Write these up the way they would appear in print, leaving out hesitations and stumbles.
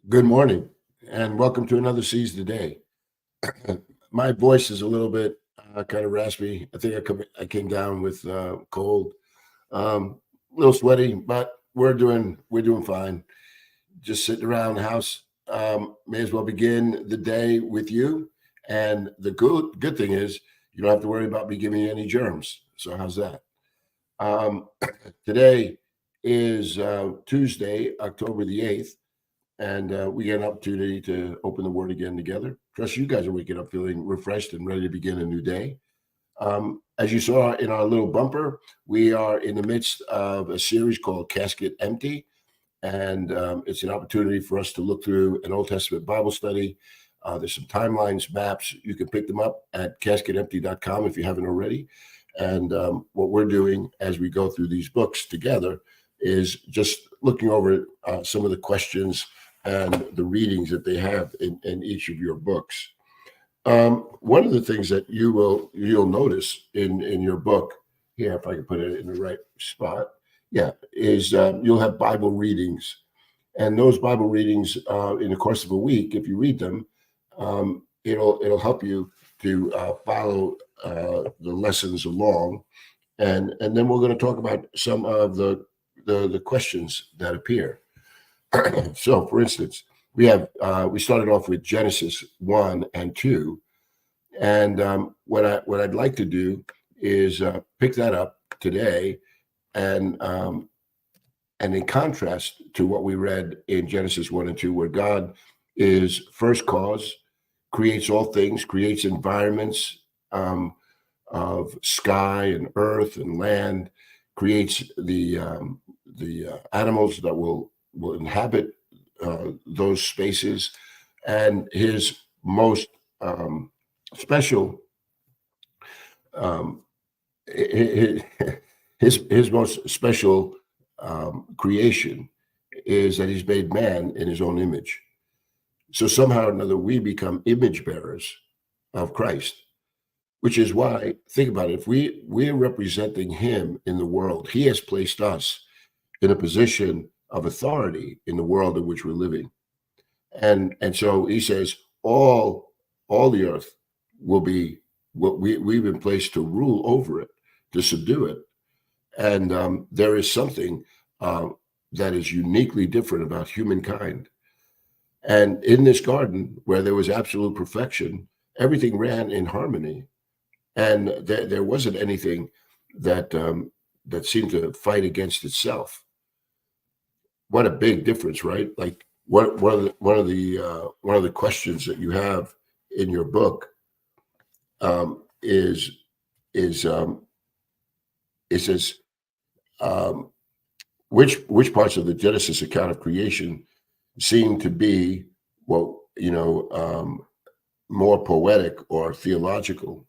Good morning, and welcome to another Seize the Day. My voice is a little bit kind of raspy. I think I came down with cold, a little sweaty, but we're doing fine. Just sitting around the house. May as well begin the day with you. And the good thing is you don't have to worry about me giving you any germs. So how's that? Um, Today is Tuesday, October the 8th. And we get an opportunity to open the Word again together. Trust you guys are waking up feeling refreshed and ready to begin a new day. As you saw in our little bumper, we are in the midst of a series called Casket Empty, and it's an opportunity for us to look through an Old Testament Bible study. There's some timelines, maps. You can pick them up at casketempty.com if you haven't already. And what we're doing as we go through these books together is just looking over some of the questions and the readings that they have in each of your books. One of the things that you'll notice in your book here, if I can put it in the right spot, yeah, is you'll have Bible readings, and those Bible readings in the course of a week, if you read them, it'll help you to follow the lessons along, and then we're going to talk about some of the questions that appear. So, for instance, we started off with Genesis 1 and 2, and what I'd like to do is pick that up today, and in contrast to what we read in Genesis 1 and 2, where God is first cause, creates all things, creates environments of sky and earth and land, creates the animals that will inhabit those spaces, and his most special um, his, his most special creation is that he's made man in his own image. So somehow or another, we become image bearers of Christ, which is why, think about it, if we're representing him in the world, he has placed us in a position of authority in the world in which we're living. And so he says, all the earth will be what we've been placed to rule over it, to subdue it. And there is something that is uniquely different about humankind. And in this garden, where there was absolute perfection, everything ran in harmony, and there wasn't anything that that seemed to fight against itself. What a big difference, right? Like one of the questions that you have in your book is is it says um, which parts of the Genesis account of creation seem to be, well, more poetic or theological.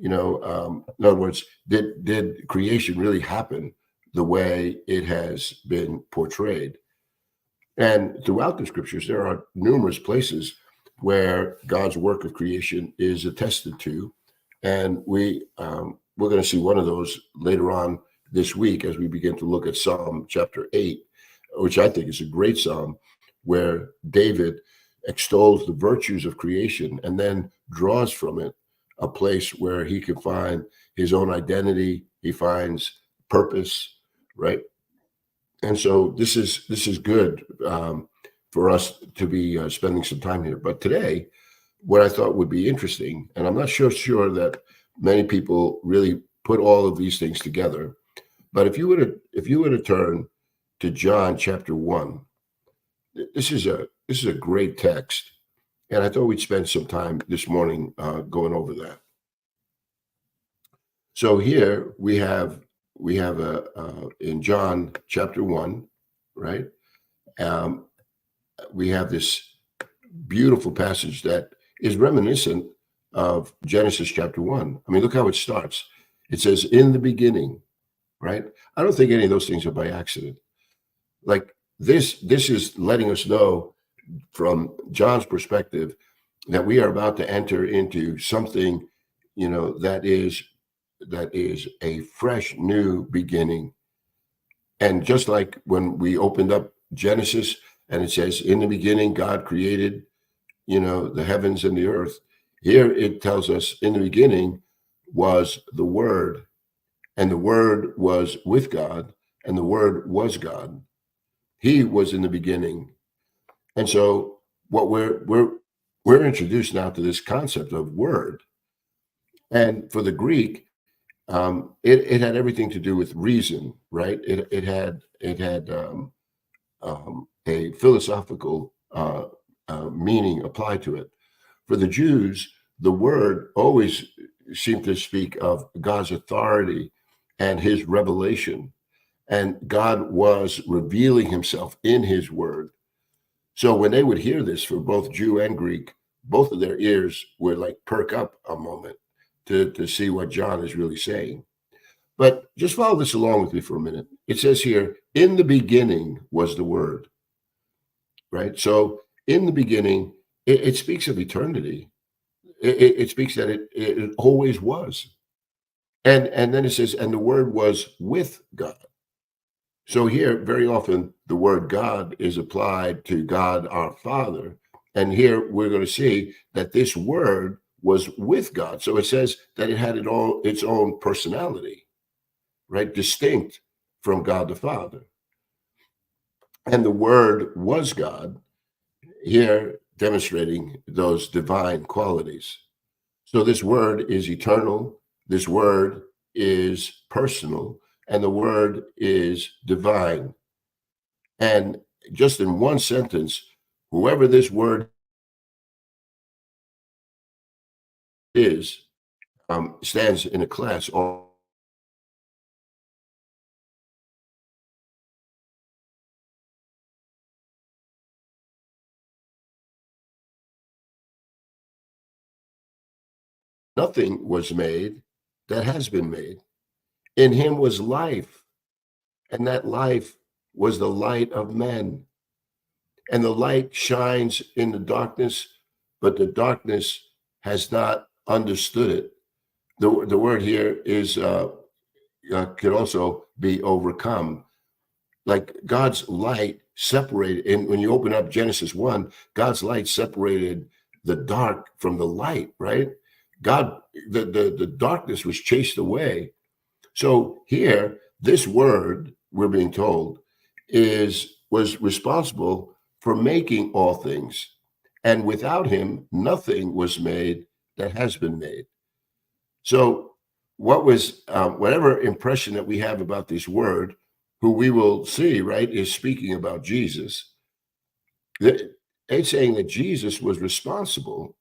In other words, did creation really happen the way it has been portrayed? And throughout the scriptures, there are numerous places where God's work of creation is attested to, and we're going to see one of those later on this week as we begin to look at Psalm chapter 8, which I think is a great psalm, where David extols the virtues of creation and then draws from it a place where he can find his own identity. He finds purpose, right? And so this is good for us to be spending some time here. But today, what I thought would be interesting, and I'm not sure that many people really put all of these things together, but if you were to turn to John chapter 1, this is a great text, and I thought we'd spend some time this morning going over that. So here we have a in John chapter 1, right? Um, we have this beautiful passage that is reminiscent of Genesis chapter 1. I mean, look how it starts. It says, "In the beginning," right? I don't think any of those things are by accident. Like this is letting us know from John's perspective that we are about to enter into something, that is a fresh new beginning. And just like when we opened up Genesis, and it says, in the beginning, God created, the heavens and the earth. Here it tells us in the beginning was the Word, and the Word was with God, and the Word was God. He was in the beginning. And so what we're introduced now to this concept of word. And for the Greek, it had everything to do with reason, right? It had a philosophical meaning applied to it. For the Jews, the word always seemed to speak of God's authority and his revelation. And God was revealing himself in his word. So when they would hear this, for both Jew and Greek, both of their ears would like perk up a moment to see what John is really saying. But just follow this along with me for a minute. It says here, in the beginning was the word, right? So in the beginning, it speaks of eternity. It speaks that it always was. And then it says, and the word was with God. So here, very often, the word God is applied to God our Father. And here we're going to see that this word was with God. So it says that it had its own personality, right? Distinct from God the Father. And the word was God, here demonstrating those divine qualities. So this word is eternal, this word is personal, and the word is divine. And just in one sentence, whoever this word is stands in a class. Nothing was made that has been made. In him was life, and that life was the light of men. And the light shines in the darkness, but the darkness has not understood it. The word here is could also be overcome. Like God's light separated, and when you open up Genesis 1, God's light separated the dark from the light, right? God, the darkness was chased away. So here, this word, we're being told, was responsible for making all things. And without him, nothing was made that has been made. So whatever impression that we have about this word, who we will see, right, is speaking about Jesus. It's saying that Jesus was responsible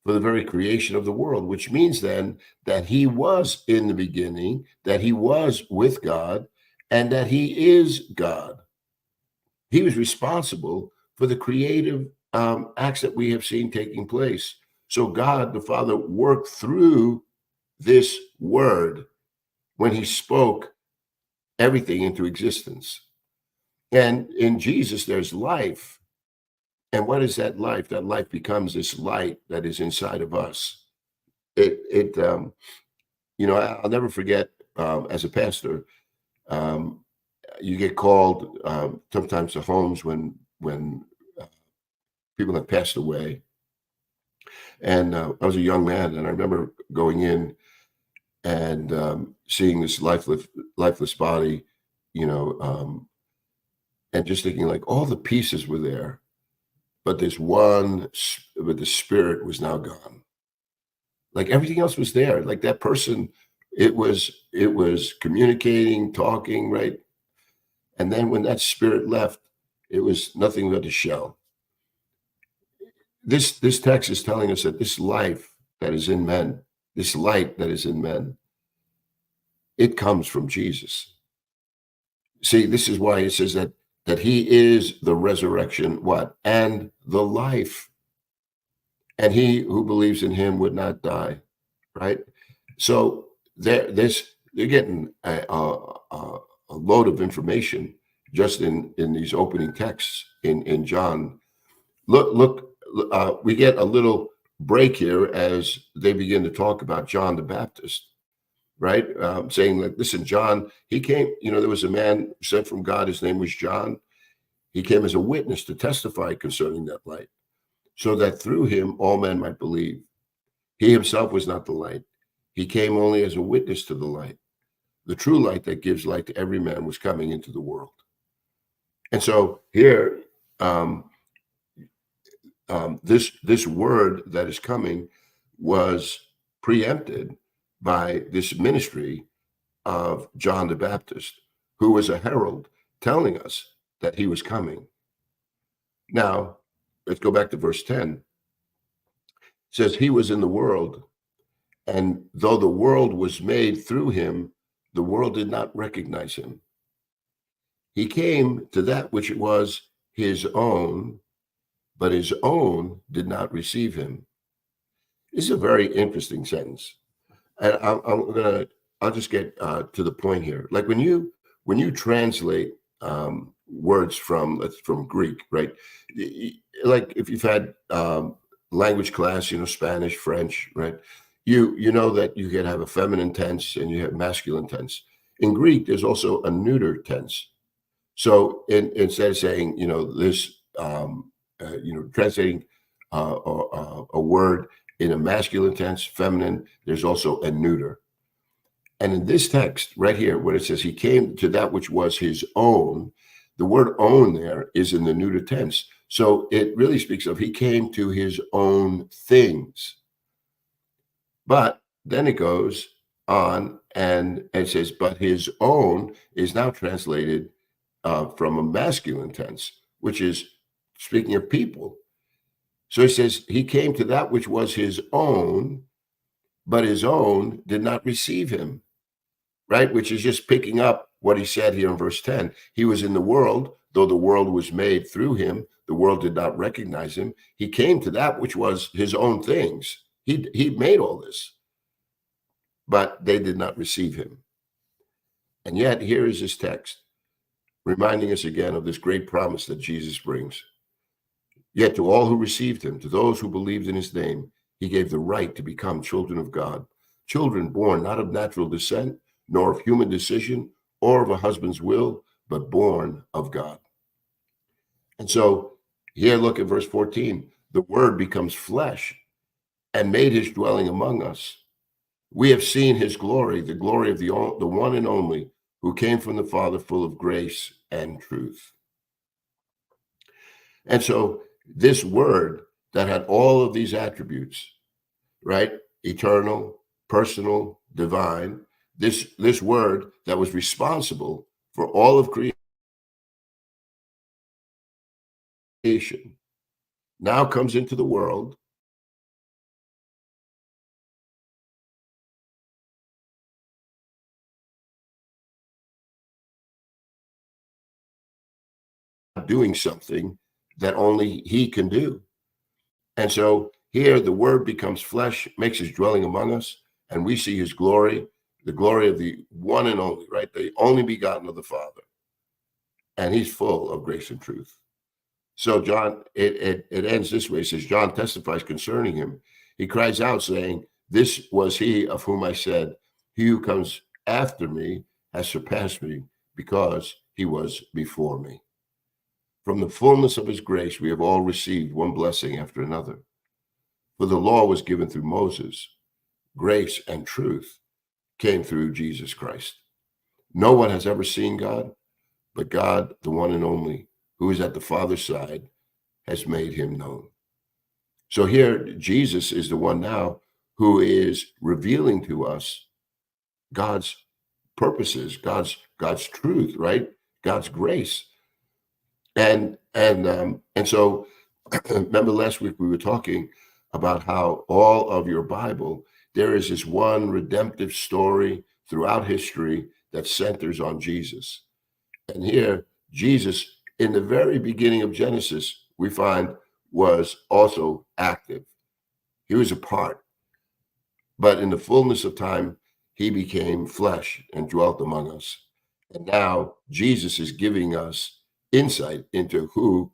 for the very creation of the world, which means then that he was in the beginning, that he was with God, and that he is God. He was responsible for the creative acts that we have seen taking place. So God, the Father, worked through this word when he spoke everything into existence. And in Jesus, there's life. And what is that life? That life becomes this light that is inside of us. I'll never forget as a pastor, um, you get called sometimes to homes when people have passed away. And I was a young man, and I remember going in and seeing this lifeless body, you know, and just thinking like all the pieces were there, but but the spirit was now gone. Like everything else was there. Like that person, it was communicating, talking, right? And then when that spirit left, it was nothing but a shell. This text is telling us that this life that is in men, this light that is in men, it comes from Jesus. See, this is why it says that he is the resurrection, what? And the life. And he who believes in him would not die, right? So they're getting a load of information just in these opening texts in John. Look, we get a little break here as they begin to talk about John the Baptist, right? Saying like, listen, John, he came, there was a man sent from God. His name was John. He came as a witness to testify concerning that light, so that through him all men might believe. He himself was not the light. He came only as a witness to the light. The true light that gives light to every man was coming into the world. And so here, this word that is coming was preempted by this ministry of John the Baptist, who was a herald telling us that he was coming. Now, let's go back to verse 10. It says, he was in the world, and though the world was made through him, the world did not recognize him. He came to that which was his own, but his own did not receive him. This is a very interesting sentence. And I'll just get to the point here. Like when you translate words from Greek, right? Like if you've had language class, Spanish, French, right? You know that you can have a feminine tense and you have masculine tense. In Greek, there's also a neuter tense. So instead of saying, this, translating a word in a masculine tense, feminine, there's also a neuter. And in this text right here, when it says he came to that which was his own, the word own there is in the neuter tense. So it really speaks of he came to his own things. But then it goes on and it says, but his own is now translated from a masculine tense, which is speaking of people. So he says he came to that which was his own, but his own did not receive him, right? Which is just picking up what he said here in verse 10. He was in the world, though the world was made through him, the world did not recognize him. He came to that which was his own things. He made all this, but they did not receive him. And yet here is this text reminding us again of this great promise that Jesus brings. Yet to all who received him, to those who believed in his name, he gave the right to become children of God, children born not of natural descent, nor of human decision, or of a husband's will, but born of God. And so here, look at verse 14. The word becomes flesh and made his dwelling among us. We have seen his glory, the glory of the one and only, who came from the Father, full of grace and truth. And so this word that had all of these attributes, right? Eternal, personal, divine, this word that was responsible for all of creation now comes into the world doing something that only he can do. And so here the word becomes flesh, makes his dwelling among us, and we see his glory, the glory of the one and only, right? The only begotten of the Father. And he's full of grace and truth. So John, it ends this way. It says, John testifies concerning him. He cries out saying, this was he of whom I said, he who comes after me has surpassed me because he was before me. From the fullness of his grace, we have all received one blessing after another. For the law was given through Moses. Grace and truth came through Jesus Christ. No one has ever seen God, but God, the one and only, who is at the Father's side, has made him known. So here, Jesus is the one now who is revealing to us God's purposes, God's truth, right? God's grace. And so remember last week we were talking about how all of your Bible, there is this one redemptive story throughout history that centers on Jesus. And here, Jesus, in the very beginning of Genesis, we find was also active. He was a part. But in the fullness of time, he became flesh and dwelt among us. And now Jesus is giving us insight into who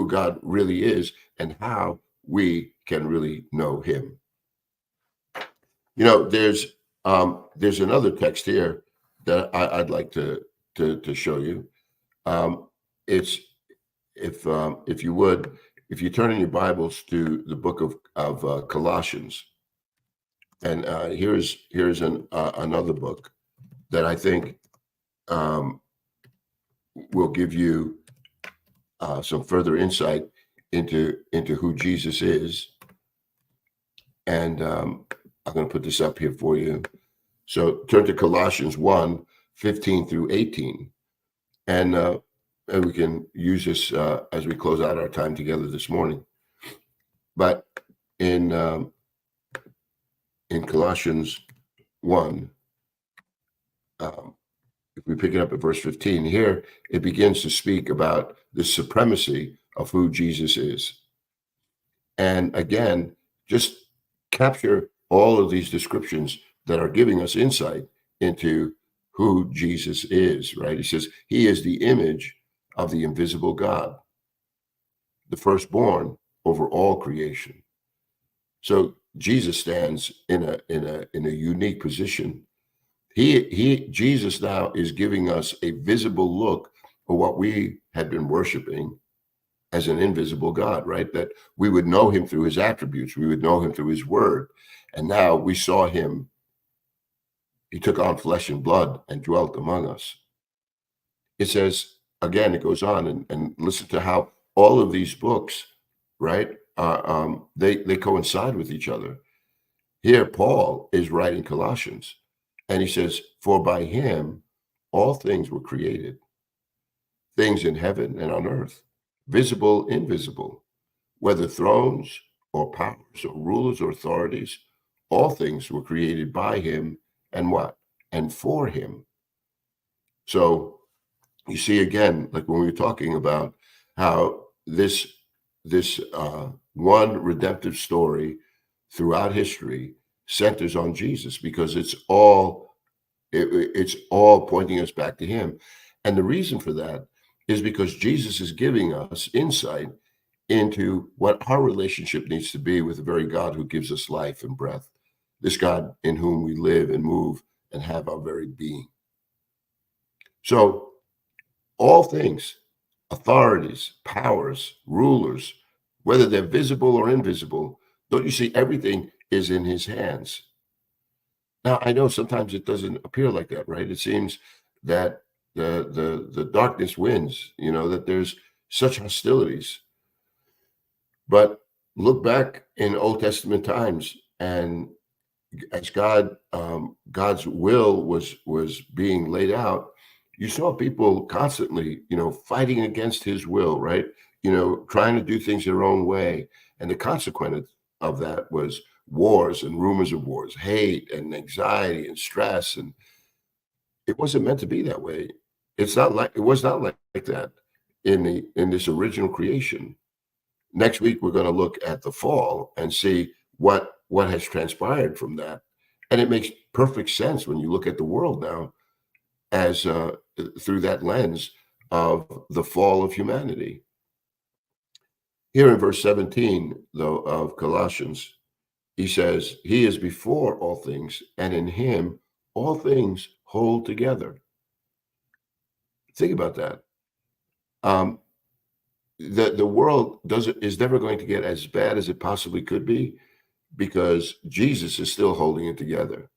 God really is and how we can really know him. There's another text here that I'd like to show you. It's if you would, if you turn in your Bibles to the book of Colossians, and here's another book that I think um, will give you some further insight into who Jesus is. And I'm going to put this up here for you. So turn to Colossians 1:15 through 18. And we can use this as we close out our time together this morning. But in Colossians 1, if we pick it up at verse 15, here it begins to speak about the supremacy of who Jesus is. And again, just capture all of these descriptions that are giving us insight into who Jesus is, right? He says, he is the image of the invisible God, the firstborn over all creation. So Jesus stands in a unique position. Jesus now is giving us a visible look at what we had been worshiping as an invisible God, right? That we would know him through his attributes, we would know him through his word. And now we saw him. He took on flesh and blood and dwelt among us. It says, again, it goes on, and listen to how all of these books, right? They coincide with each other. Here, Paul is writing Colossians, and he says, for by him all things were created, things in heaven and on earth, visible, invisible, whether thrones or powers or rulers or authorities, all things were created by him and what? And for him. So you see, again, like when we were talking about how this one redemptive story throughout history centers on Jesus, because it's all pointing us back to him. And the reason for that is because Jesus is giving us insight into what our relationship needs to be with the very God who gives us life and breath, this God in whom we live and move and have our very being. So all things, authorities, powers, rulers, whether they're visible or invisible, don't you see, everything is in his hands. Now, I know sometimes it doesn't appear like that, right? It seems that the darkness wins, that there's such hostilities. But look back in Old Testament times, and as God's will was being laid out, you saw people constantly, fighting against his will, right? Trying to do things their own way. And the consequence of that was wars and rumors of wars, hate and anxiety and stress. And it wasn't meant to be that way. It was not like that in this original creation. Next week, we're going to look at the fall and see what has transpired from that. And it makes perfect sense when you look at the world now as through that lens of the fall of humanity. Here in verse 17, though, of Colossians, he says, he is before all things, and in him all things hold together. Think about that. The world is never going to get as bad as it possibly could be, because Jesus is still holding it together.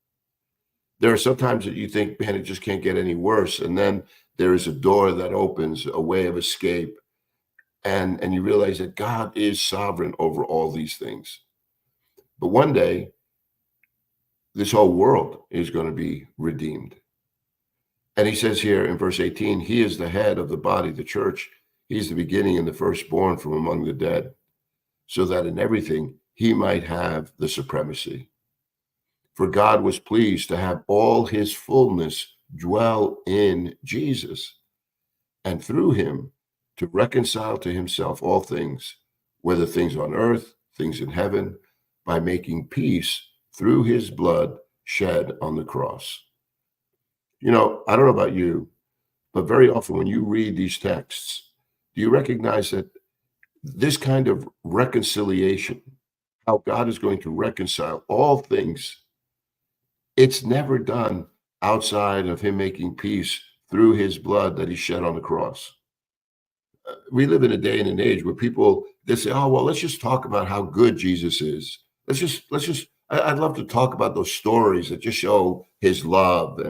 There are some times that you think, man, it just can't get any worse. And then there is a door that opens, a way of escape. And you realize that God is sovereign over all these things. But one day, this whole world is going to be redeemed. And he says here in verse 18, he is the head of the body, the church. He's the beginning and the firstborn from among the dead, so that in everything he might have the supremacy. For God was pleased to have all his fullness dwell in Jesus, and through him to reconcile to himself all things, whether things on earth, things in heaven, by making peace through his blood shed on the cross. I don't know about you, but very often when you read these texts, do you recognize that this kind of reconciliation, how God is going to reconcile all things, it's never done outside of him making peace through his blood that he shed on the cross. we live in a day and an age where people, they say, oh, well, let's just talk about how good Jesus is. I'd love to talk about those stories that just show his love.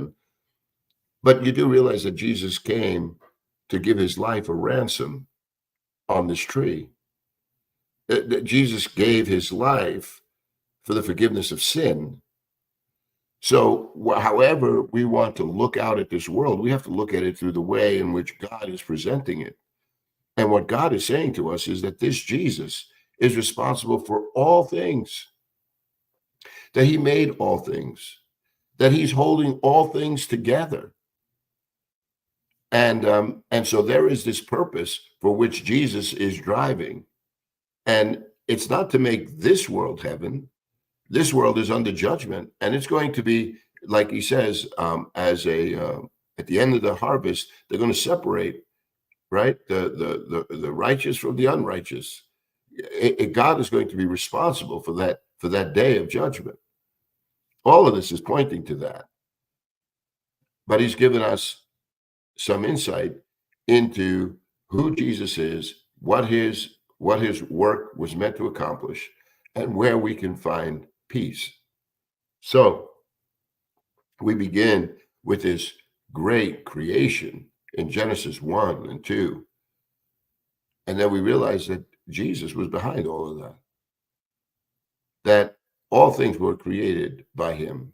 But you do realize that Jesus came to give his life a ransom on this tree. That Jesus gave his life for the forgiveness of sin. So, however we want to look out at this world, we have to look at it through the way in which God is presenting it. And what God is saying to us is that this Jesus is responsible for all things, that he made all things, that he's holding all things together. And so there is this purpose for which Jesus is driving. And it's not to make this world heaven. This world is under judgment, and it's going to be, like he says, at the end of the harvest, they're going to separate, right, the righteous from the unrighteous. God is going to be responsible for that day of judgment. All of this is pointing to that, but he's given us some insight into who Jesus is, what his work was meant to accomplish, and where we can find peace. So we begin with this great creation in Genesis 1 and 2. And then we realize that Jesus was behind all of that all things were created by him.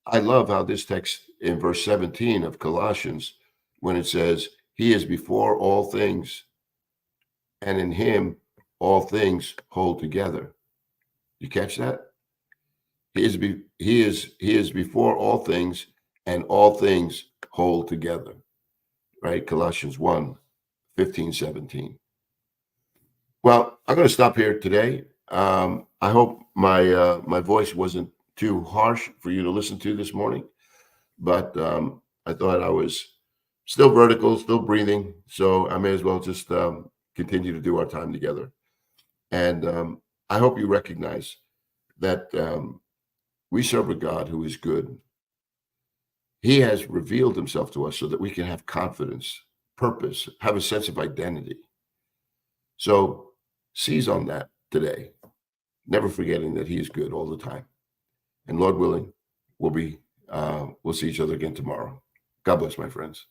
I love how this text in verse 17 of Colossians, when it says, he is before all things, and in him all things hold together. You catch that? He is before all things, and all things hold together. Right? Colossians 1, 15, 17. Well, I'm going to stop here today. I hope my voice wasn't too harsh for you to listen to this morning, but I thought I was still vertical, still breathing, so I may as well just continue to do our time together. And I hope you recognize that we serve a God who is good. He has revealed himself to us so that we can have confidence, purpose, have a sense of identity. So seize on that today, never forgetting that he is good all the time. And Lord willing, we'll see each other again tomorrow. God bless, my friends.